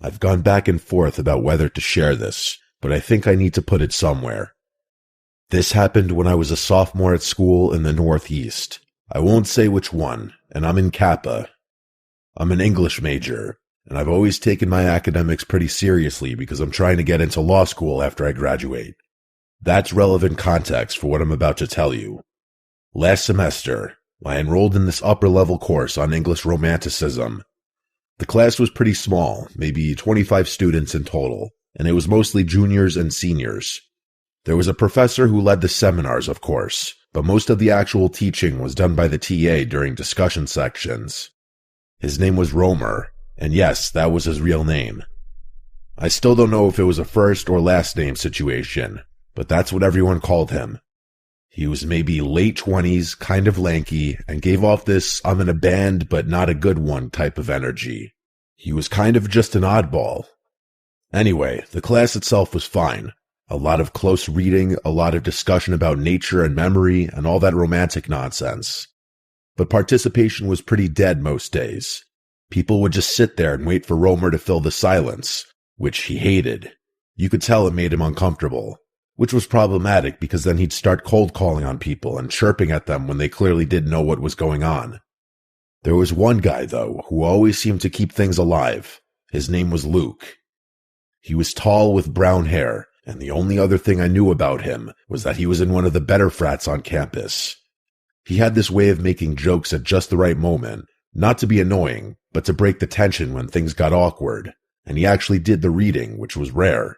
I've gone back and forth about whether to share this, but I think I need to put it somewhere. This happened when I was a sophomore at school in the Northeast. I won't say which one, and I'm in Kappa. I'm an English major, and I've always taken my academics pretty seriously because I'm trying to get into law school after I graduate. That's relevant context for what I'm about to tell you. Last semester, I enrolled in this upper-level course on English Romanticism. The class was pretty small, maybe 25 students in total, and it was mostly juniors and seniors. There was a professor who led the seminars, of course, but most of the actual teaching was done by the TA during discussion sections. His name was Romer, and yes, that was his real name. I still don't know if it was a first or last name situation, but that's what everyone called him. He was maybe late 20s, kind of lanky, and gave off this I'm in a band but not a good one type of energy. He was kind of just an oddball. Anyway, the class itself was fine. A lot of close reading, a lot of discussion about nature and memory, and all that romantic nonsense. But participation was pretty dead most days. People would just sit there and wait for Romer to fill the silence, which he hated. You could tell it made him uncomfortable, which was problematic because then he'd start cold calling on people and chirping at them when they clearly didn't know what was going on. There was one guy, though, who always seemed to keep things alive. His name was Luke. He was tall with brown hair, and the only other thing I knew about him was that he was in one of the better frats on campus. He had this way of making jokes at just the right moment, not to be annoying, but to break the tension when things got awkward, and he actually did the reading, which was rare.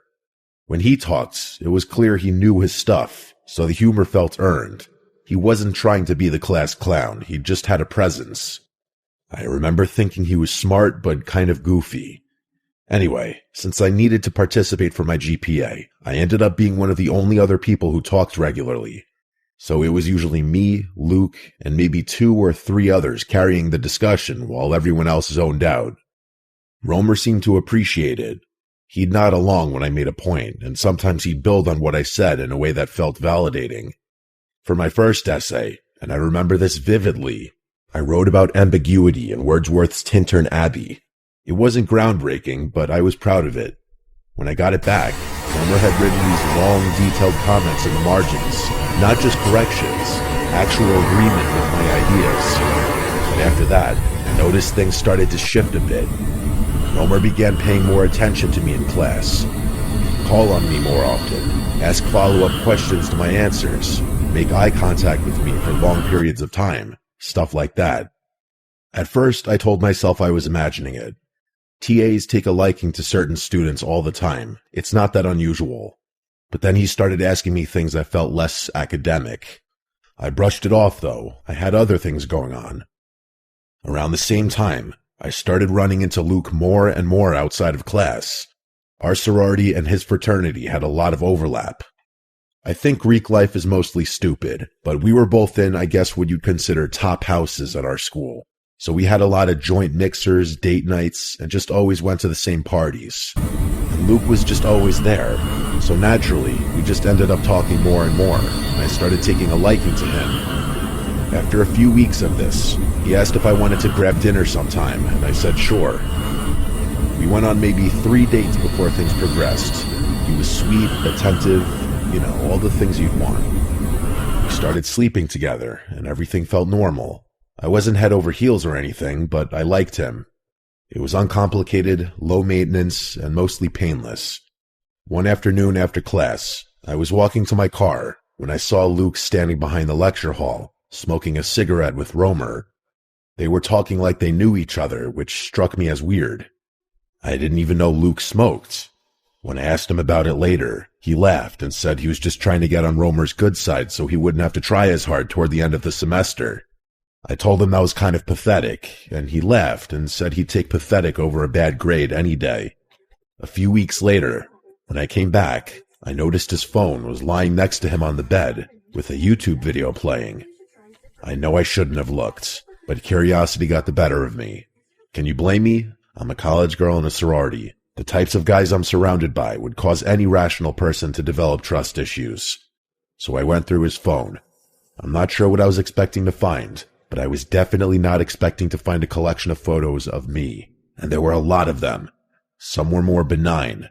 When he talked, it was clear he knew his stuff, so the humor felt earned. He wasn't trying to be the class clown, he just had a presence. I remember thinking he was smart but kind of goofy. Anyway, since I needed to participate for my GPA, I ended up being one of the only other people who talked regularly. So it was usually me, Luke, and maybe 2 or 3 others carrying the discussion while everyone else zoned out. Romer seemed to appreciate it. He'd nod along when I made a point, and sometimes he'd build on what I said in a way that felt validating. For my first essay, and I remember this vividly, I wrote about ambiguity in Wordsworth's Tintern Abbey. It wasn't groundbreaking, but I was proud of it. When I got it back, Romer had written these long, detailed comments in the margins, not just corrections, actual agreement with my ideas. But after that, I noticed things started to shift a bit. Romer began paying more attention to me in class, call on me more often, ask follow-up questions to my answers, make eye contact with me for long periods of time, stuff like that. At first, I told myself I was imagining it. TAs take a liking to certain students all the time. It's not that unusual. But then he started asking me things that felt less academic. I brushed it off, though. I had other things going on. Around the same time, I started running into Luke more and more outside of class. Our sorority and his fraternity had a lot of overlap. I think Greek life is mostly stupid, but we were both in, I guess, what you'd consider top houses at our school. So we had a lot of joint mixers, date nights, and just always went to the same parties. And Luke was just always there. So naturally, we just ended up talking more and more, and I started taking a liking to him. After a few weeks of this, he asked if I wanted to grab dinner sometime, and I said sure. We went on maybe 3 dates before things progressed. He was sweet, attentive, all the things you'd want. We started sleeping together, and everything felt normal. I wasn't head over heels or anything, but I liked him. It was uncomplicated, low maintenance, and mostly painless. One afternoon after class, I was walking to my car when I saw Luke standing behind the lecture hall, smoking a cigarette with Romer. They were talking like they knew each other, which struck me as weird. I didn't even know Luke smoked. When I asked him about it later, he laughed and said he was just trying to get on Romer's good side so he wouldn't have to try as hard toward the end of the semester. I told him that was kind of pathetic, and he laughed and said he'd take pathetic over a bad grade any day. A few weeks later, when I came back, I noticed his phone was lying next to him on the bed, with a YouTube video playing. I know I shouldn't have looked, but curiosity got the better of me. Can you blame me? I'm a college girl in a sorority. The types of guys I'm surrounded by would cause any rational person to develop trust issues. So I went through his phone. I'm not sure what I was expecting to find, but I was definitely not expecting to find a collection of photos of me. And there were a lot of them. Some were more benign.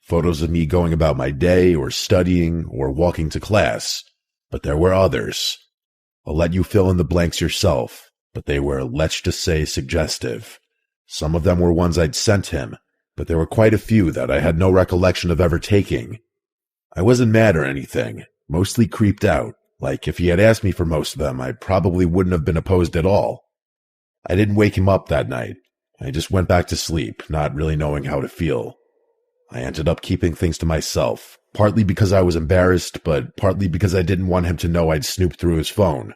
Photos of me going about my day or studying or walking to class. But there were others. I'll let you fill in the blanks yourself, but they were, let's just say, suggestive. Some of them were ones I'd sent him, but there were quite a few that I had no recollection of ever taking. I wasn't mad or anything, mostly creeped out. Like, if he had asked me for most of them, I probably wouldn't have been opposed at all. I didn't wake him up that night. I just went back to sleep, not really knowing how to feel. I ended up keeping things to myself, partly because I was embarrassed, but partly because I didn't want him to know I'd snooped through his phone.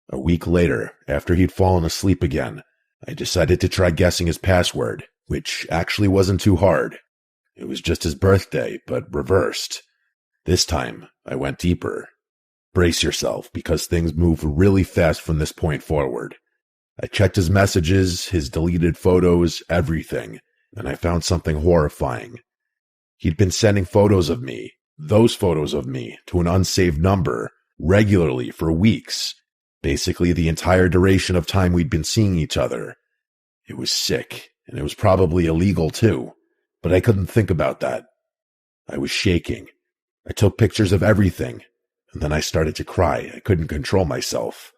A week later, after he'd fallen asleep again, I decided to try guessing his password, which actually wasn't too hard. It was just his birthday, but reversed. This time, I went deeper. Brace yourself, because things move really fast from this point forward. I checked his messages, his deleted photos, everything, and I found something horrifying. He'd been sending photos of me, those photos of me, to an unsaved number, regularly for weeks, basically the entire duration of time we'd been seeing each other. It was sick, and it was probably illegal too, but I couldn't think about that. I was shaking. I took pictures of everything, and then I started to cry. I couldn't control myself.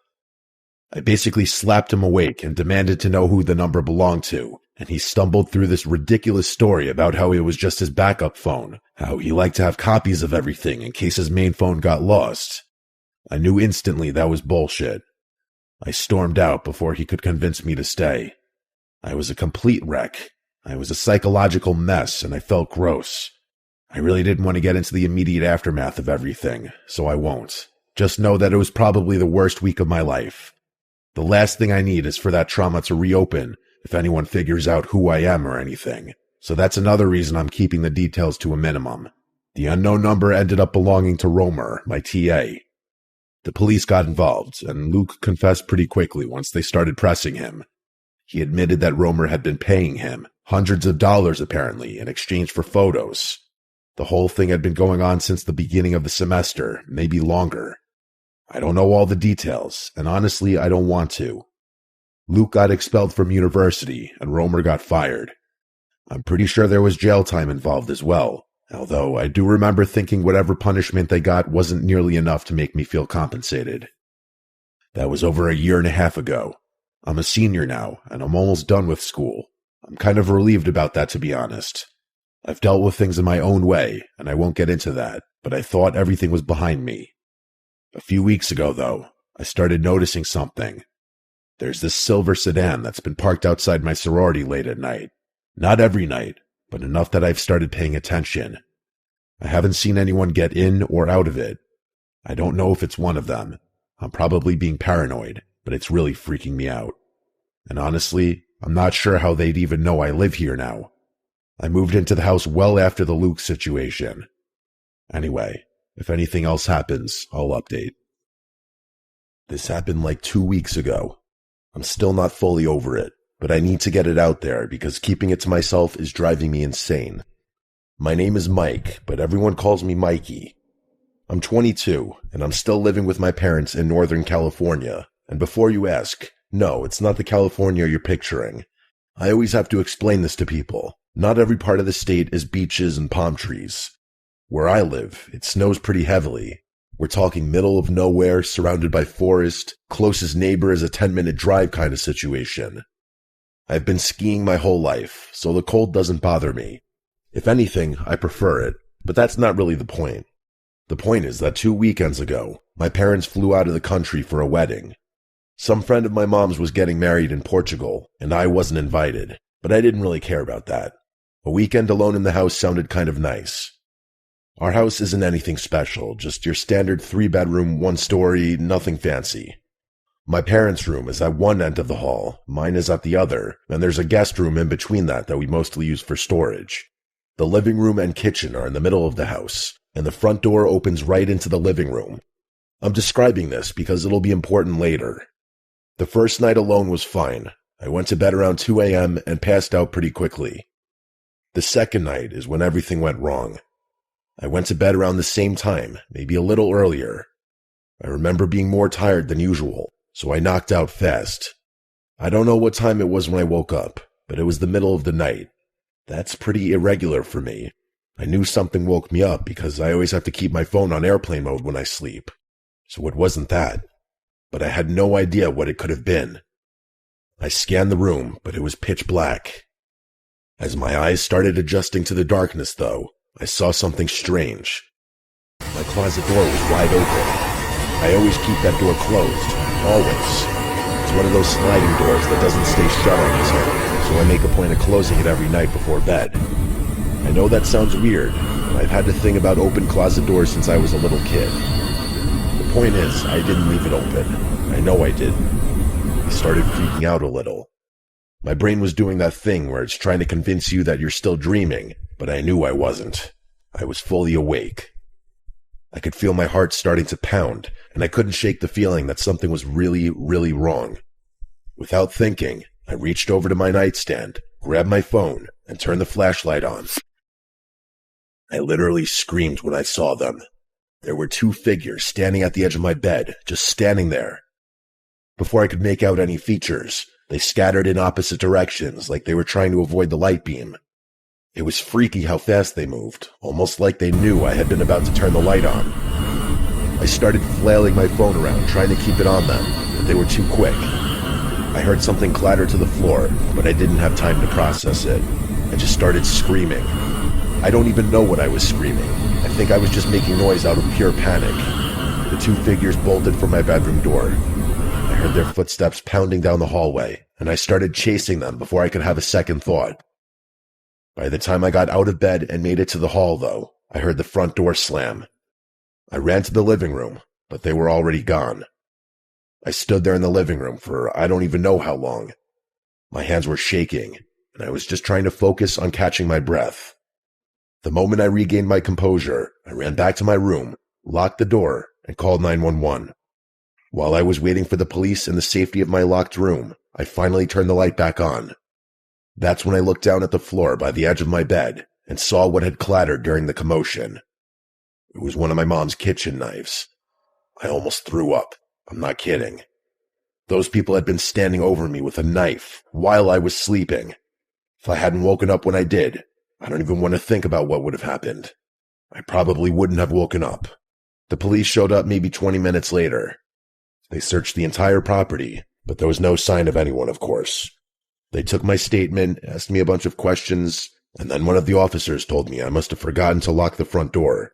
I basically slapped him awake and demanded to know who the number belonged to, and he stumbled through this ridiculous story about how it was just his backup phone, how he liked to have copies of everything in case his main phone got lost. I knew instantly that was bullshit. I stormed out before he could convince me to stay. I was a complete wreck. I was a psychological mess, and I felt gross. I really didn't want to get into the immediate aftermath of everything, so I won't. Just know that it was probably the worst week of my life. The last thing I need is for that trauma to reopen if anyone figures out who I am or anything. So that's another reason I'm keeping the details to a minimum. The unknown number ended up belonging to Romer, my TA. The police got involved, and Luke confessed pretty quickly once they started pressing him. He admitted that Romer had been paying him, hundreds of dollars apparently, in exchange for photos. The whole thing had been going on since the beginning of the semester, maybe longer. I don't know all the details, and honestly, I don't want to. Luke got expelled from university, and Romer got fired. I'm pretty sure there was jail time involved as well, although I do remember thinking whatever punishment they got wasn't nearly enough to make me feel compensated. That was over a year and a half ago. I'm a senior now, and I'm almost done with school. I'm kind of relieved about that, to be honest. I've dealt with things in my own way, and I won't get into that, but I thought everything was behind me. A few weeks ago, though, I started noticing something. There's this silver sedan that's been parked outside my sorority late at night. Not every night, but enough that I've started paying attention. I haven't seen anyone get in or out of it. I don't know if it's one of them. I'm probably being paranoid, but it's really freaking me out. And honestly, I'm not sure how they'd even know I live here now. I moved into the house well after the Luke situation. Anyway, if anything else happens, I'll update. This happened like 2 weeks ago. I'm still not fully over it, but I need to get it out there because keeping it to myself is driving me insane. My name is Mike, but everyone calls me Mikey. I'm 22, and I'm still living with my parents in Northern California. And before you ask, no, it's not the California you're picturing. I always have to explain this to people. Not every part of the state is beaches and palm trees. Where I live, it snows pretty heavily. We're talking middle of nowhere, surrounded by forest, closest neighbor is a 10-minute drive kind of situation. I've been skiing my whole life, so the cold doesn't bother me. If anything, I prefer it, but that's not really the point. The point is that 2 weekends ago, my parents flew out of the country for a wedding. Some friend of my mom's was getting married in Portugal, and I wasn't invited, but I didn't really care about that. A weekend alone in the house sounded kind of nice. Our house isn't anything special, just your standard 3-bedroom, 1-story, nothing fancy. My parents' room is at one end of the hall, mine is at the other, and there's a guest room in between that we mostly use for storage. The living room and kitchen are in the middle of the house, and the front door opens right into the living room. I'm describing this because it'll be important later. The first night alone was fine. I went to bed around 2 a.m. and passed out pretty quickly. The second night is when everything went wrong. I went to bed around the same time, maybe a little earlier. I remember being more tired than usual, so I knocked out fast. I don't know what time it was when I woke up, but it was the middle of the night. That's pretty irregular for me. I knew something woke me up because I always have to keep my phone on airplane mode when I sleep. So it wasn't that, but I had no idea what it could have been. I scanned the room, but it was pitch black. As my eyes started adjusting to the darkness, though, I saw something strange. My closet door was wide open. I always keep that door closed, always. It's one of those sliding doors that doesn't stay shut on its own, so I make a point of closing it every night before bed. I know that sounds weird, but I've had to think about open closet doors since I was a little kid. The point is, I didn't leave it open. I know I didn't. I started freaking out a little. My brain was doing that thing where it's trying to convince you that you're still dreaming, but I knew I wasn't. I was fully awake. I could feel my heart starting to pound, and I couldn't shake the feeling that something was really, really wrong. Without thinking, I reached over to my nightstand, grabbed my phone, and turned the flashlight on. I literally screamed when I saw them. There were two figures standing at the edge of my bed, just standing there. Before I could make out any features, they scattered in opposite directions like they were trying to avoid the light beam. It was freaky how fast they moved, almost like they knew I had been about to turn the light on. I started flailing my phone around, trying to keep it on them, but they were too quick. I heard something clatter to the floor, but I didn't have time to process it. I just started screaming. I don't even know what I was screaming. I think I was just making noise out of pure panic. The two figures bolted from my bedroom door. I heard their footsteps pounding down the hallway, and I started chasing them before I could have a second thought. By the time I got out of bed and made it to the hall, though, I heard the front door slam. I ran to the living room, but they were already gone. I stood there in the living room for I don't even know how long. My hands were shaking, and I was just trying to focus on catching my breath. The moment I regained my composure, I ran back to my room, locked the door, and called 911. While I was waiting for the police in the safety of my locked room, I finally turned the light back on. That's when I looked down at the floor by the edge of my bed and saw what had clattered during the commotion. It was one of my mom's kitchen knives. I almost threw up. I'm not kidding. Those people had been standing over me with a knife while I was sleeping. If I hadn't woken up when I did, I don't even want to think about what would have happened. I probably wouldn't have woken up. The police showed up maybe 20 minutes later. They searched the entire property, but there was no sign of anyone, of course. They took my statement, asked me a bunch of questions, and then one of the officers told me I must have forgotten to lock the front door.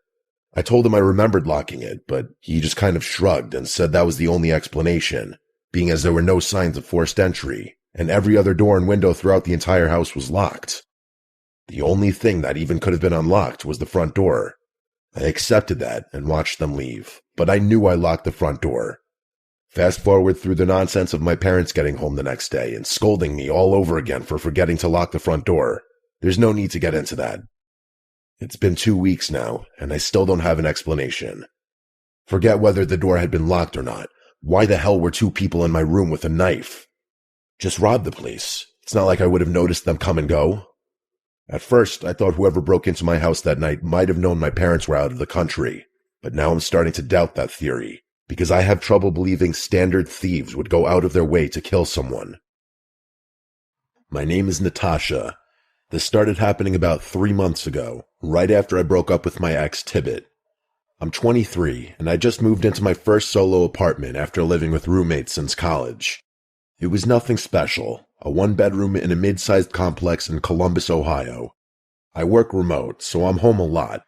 I told him I remembered locking it, but he just kind of shrugged and said that was the only explanation, being as there were no signs of forced entry, and every other door and window throughout the entire house was locked. The only thing that even could have been unlocked was the front door. I accepted that and watched them leave, but I knew I locked the front door. Fast forward through the nonsense of my parents getting home the next day and scolding me all over again for forgetting to lock the front door. There's no need to get into that. It's been 2 weeks now, and I still don't have an explanation. Forget whether the door had been locked or not. Why the hell were two people in my room with a knife? Just rob the place. It's not like I would have noticed them come and go. At first, I thought whoever broke into my house that night might have known my parents were out of the country, but now I'm starting to doubt that theory, because I have trouble believing standard thieves would go out of their way to kill someone. My name is Natasha. This started happening about 3 months ago, right after I broke up with my ex, Tibbet. I'm 23, and I just moved into my first solo apartment after living with roommates since college. It was nothing special, a 1-bedroom in a mid-sized complex in Columbus, Ohio. I work remote, so I'm home a lot.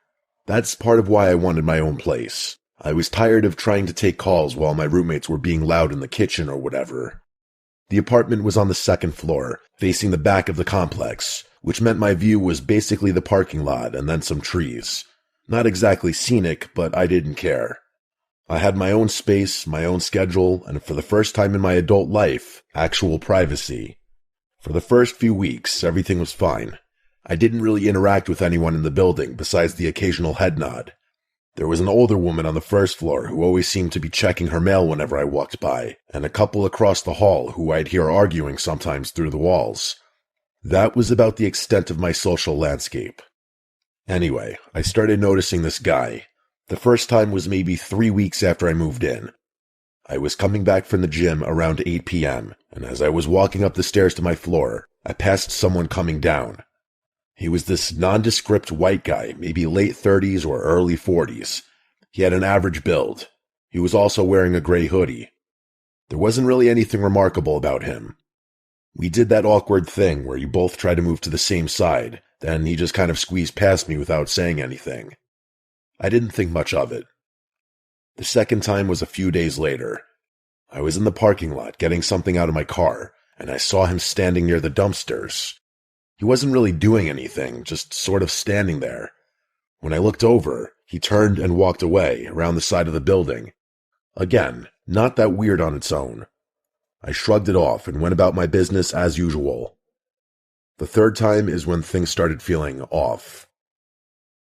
That's part of why I wanted my own place. I was tired of trying to take calls while my roommates were being loud in the kitchen or whatever. The apartment was on the 2nd floor, facing the back of the complex, which meant my view was basically the parking lot and then some trees. Not exactly scenic, but I didn't care. I had my own space, my own schedule, and for the first time in my adult life, actual privacy. For the first few weeks, everything was fine. I didn't really interact with anyone in the building besides the occasional head nod. There was an older woman on the 1st floor who always seemed to be checking her mail whenever I walked by, and a couple across the hall who I'd hear arguing sometimes through the walls. That was about the extent of my social landscape. Anyway, I started noticing this guy. The first time was maybe 3 weeks after I moved in. I was coming back from the gym around 8 p.m., and as I was walking up the stairs to my floor, I passed someone coming down. He was this nondescript white guy, maybe late 30s or early 40s. He had an average build. He was also wearing a gray hoodie. There wasn't really anything remarkable about him. We did that awkward thing where you both try to move to the same side, then he just kind of squeezed past me without saying anything. I didn't think much of it. The second time was a few days later. I was in the parking lot getting something out of my car, and I saw him standing near the dumpsters. He wasn't really doing anything, just sort of standing there. When I looked over, he turned and walked away around the side of the building. Again, not that weird on its own. I shrugged it off and went about my business as usual. The third time is when things started feeling off.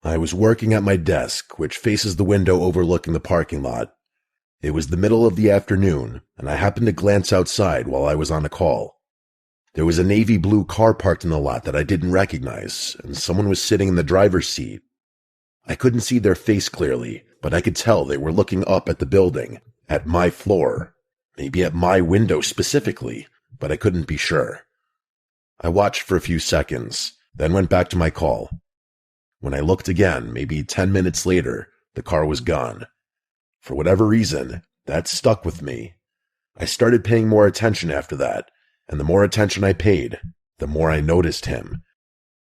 I was working at my desk, which faces the window overlooking the parking lot. It was the middle of the afternoon, and I happened to glance outside while I was on a call. There was a navy blue car parked in the lot that I didn't recognize, and someone was sitting in the driver's seat. I couldn't see their face clearly, but I could tell they were looking up at the building, at my floor, maybe at my window specifically, but I couldn't be sure. I watched for a few seconds, then went back to my call. When I looked again, maybe 10 minutes later, the car was gone. For whatever reason, that stuck with me. I started paying more attention after that, and the more attention I paid, the more I noticed him.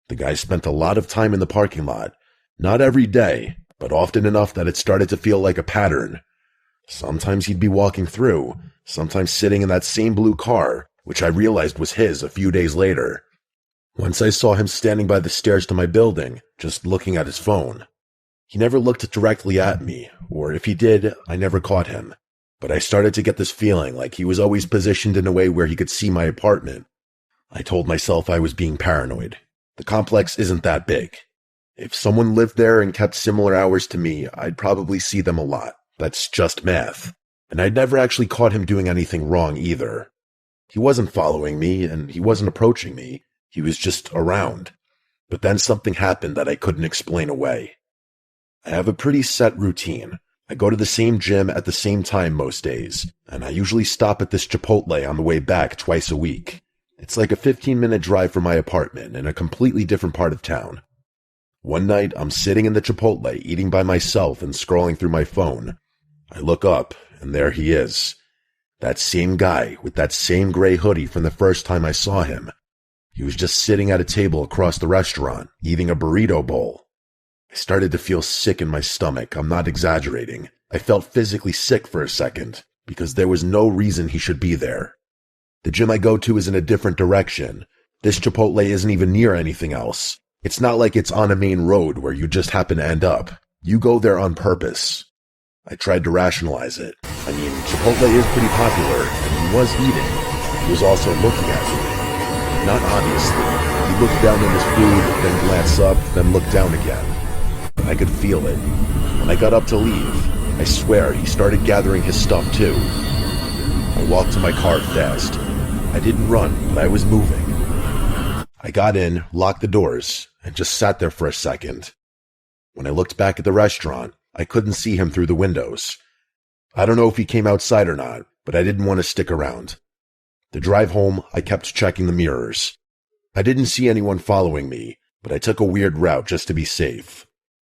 The guy spent a lot of time in the parking lot, not every day, but often enough that it started to feel like a pattern. Sometimes he'd be walking through, sometimes sitting in that same blue car, which I realized was his a few days later. Once I saw him standing by the stairs to my building, just looking at his phone. He never looked directly at me, or if he did, I never caught him. But I started to get this feeling like he was always positioned in a way where he could see my apartment. I told myself I was being paranoid. The complex isn't that big. If someone lived there and kept similar hours to me, I'd probably see them a lot. That's just math. And I'd never actually caught him doing anything wrong either. He wasn't following me, and he wasn't approaching me. He was just around. But then something happened that I couldn't explain away. I have a pretty set routine. I go to the same gym at the same time most days, and I usually stop at this Chipotle on the way back twice a week. It's like a 15-minute drive from my apartment in a completely different part of town. One night, I'm sitting in the Chipotle eating by myself and scrolling through my phone. I look up, and there he is. That same guy with that same gray hoodie from the first time I saw him. He was just sitting at a table across the restaurant, eating a burrito bowl. I started to feel sick in my stomach, I'm not exaggerating. I felt physically sick for a second, because there was no reason he should be there. The gym I go to is in a different direction. This Chipotle isn't even near anything else. It's not like it's on a main road where you just happen to end up. You go there on purpose. I tried to rationalize it. I mean, Chipotle is pretty popular, and he was eating. He was also looking at me. Not obviously. He looked down at his food, then glanced up, then looked down again. I could feel it. When I got up to leave, I swear he started gathering his stuff too. I walked to my car fast. I didn't run, but I was moving. I got in, locked the doors, and just sat there for a second. When I looked back at the restaurant, I couldn't see him through the windows. I don't know if he came outside or not, but I didn't want to stick around. The drive home, I kept checking the mirrors. I didn't see anyone following me, but I took a weird route just to be safe.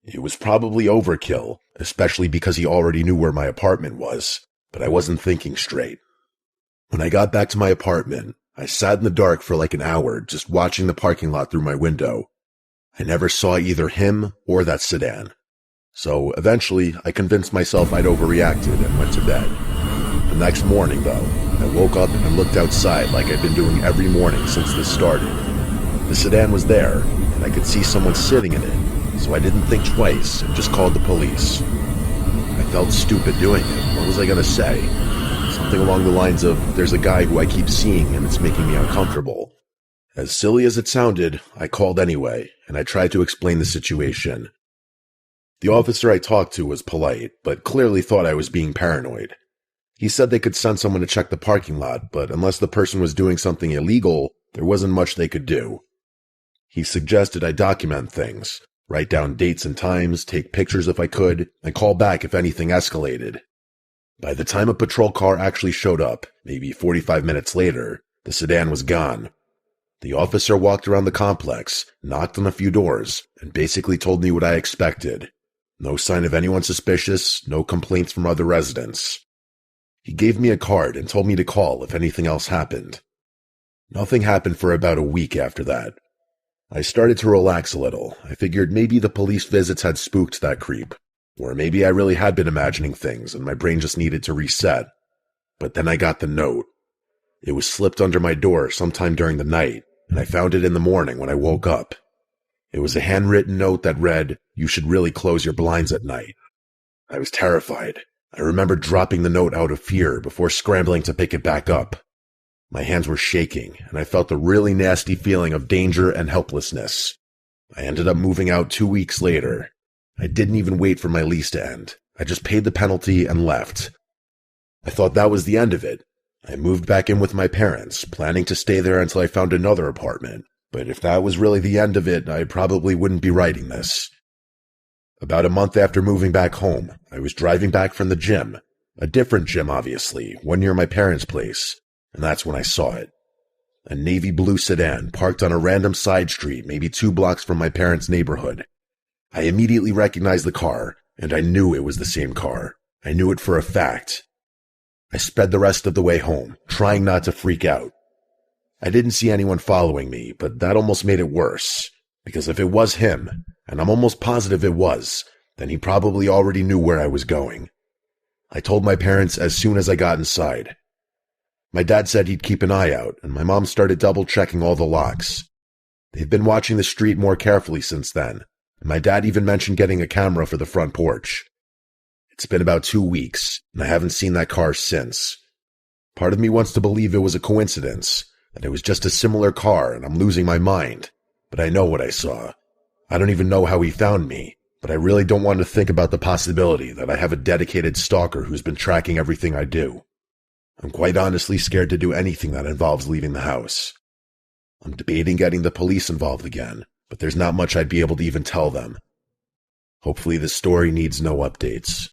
It was probably overkill, especially because he already knew where my apartment was, but I wasn't thinking straight. When I got back to my apartment, I sat in the dark for like an hour just watching the parking lot through my window. I never saw either him or that sedan. So eventually, I convinced myself I'd overreacted and went to bed. The next morning, though, I woke up and looked outside like I'd been doing every morning since this started. The sedan was there, and I could see someone sitting in it, so I didn't think twice and just called the police. I felt stupid doing it. What was I going to say? Something along the lines of, there's a guy who I keep seeing and it's making me uncomfortable. As silly as it sounded, I called anyway, and I tried to explain the situation. The officer I talked to was polite, but clearly thought I was being paranoid. He said they could send someone to check the parking lot, but unless the person was doing something illegal, There wasn't much they could do. He suggested I document things, write down dates and times, take pictures if I could, and call back if anything escalated. By the time a patrol car actually showed up, maybe 45 minutes later, the sedan was gone. The officer walked around the complex, knocked on a few doors, and basically told me what I expected. No sign of anyone suspicious, no complaints from other residents. He gave me a card and told me to call if anything else happened. Nothing happened for about a week after that. I started to relax a little. I figured maybe the police visits had spooked that creep, or maybe I really had been imagining things and my brain just needed to reset. But then I got the note. It was slipped under my door sometime during the night, and I found it in the morning when I woke up. It was a handwritten note that read, "You should really close your blinds at night." I was terrified. I remember dropping the note out of fear before scrambling to pick it back up. My hands were shaking, and I felt a really nasty feeling of danger and helplessness. I ended up moving out 2 weeks later. I didn't even wait for my lease to end. I just paid the penalty and left. I thought that was the end of it. I moved back in with my parents, planning to stay there until I found another apartment. But if that was really the end of it, I probably wouldn't be writing this. About a month after moving back home, I was driving back from the gym. A different gym, obviously, one near my parents' place. And that's when I saw it. A navy blue sedan parked on a random side street maybe 2 blocks from my parents' neighborhood. I immediately recognized the car, and I knew it was the same car. I knew it for a fact. I sped the rest of the way home, trying not to freak out. I didn't see anyone following me, but that almost made it worse. Because if it was him, and I'm almost positive it was, then he probably already knew where I was going. I told my parents as soon as I got inside. My dad said he'd keep an eye out, and my mom started double-checking all the locks. They've been watching the street more carefully since then, and my dad even mentioned getting a camera for the front porch. It's been about 2 weeks, and I haven't seen that car since. Part of me wants to believe it was a coincidence, that it was just a similar car and I'm losing my mind, but I know what I saw. I don't even know how he found me, but I really don't want to think about the possibility that I have a dedicated stalker who's been tracking everything I do. I'm quite honestly scared to do anything that involves leaving the house. I'm debating getting the police involved again, but there's not much I'd be able to even tell them. Hopefully this story needs no updates.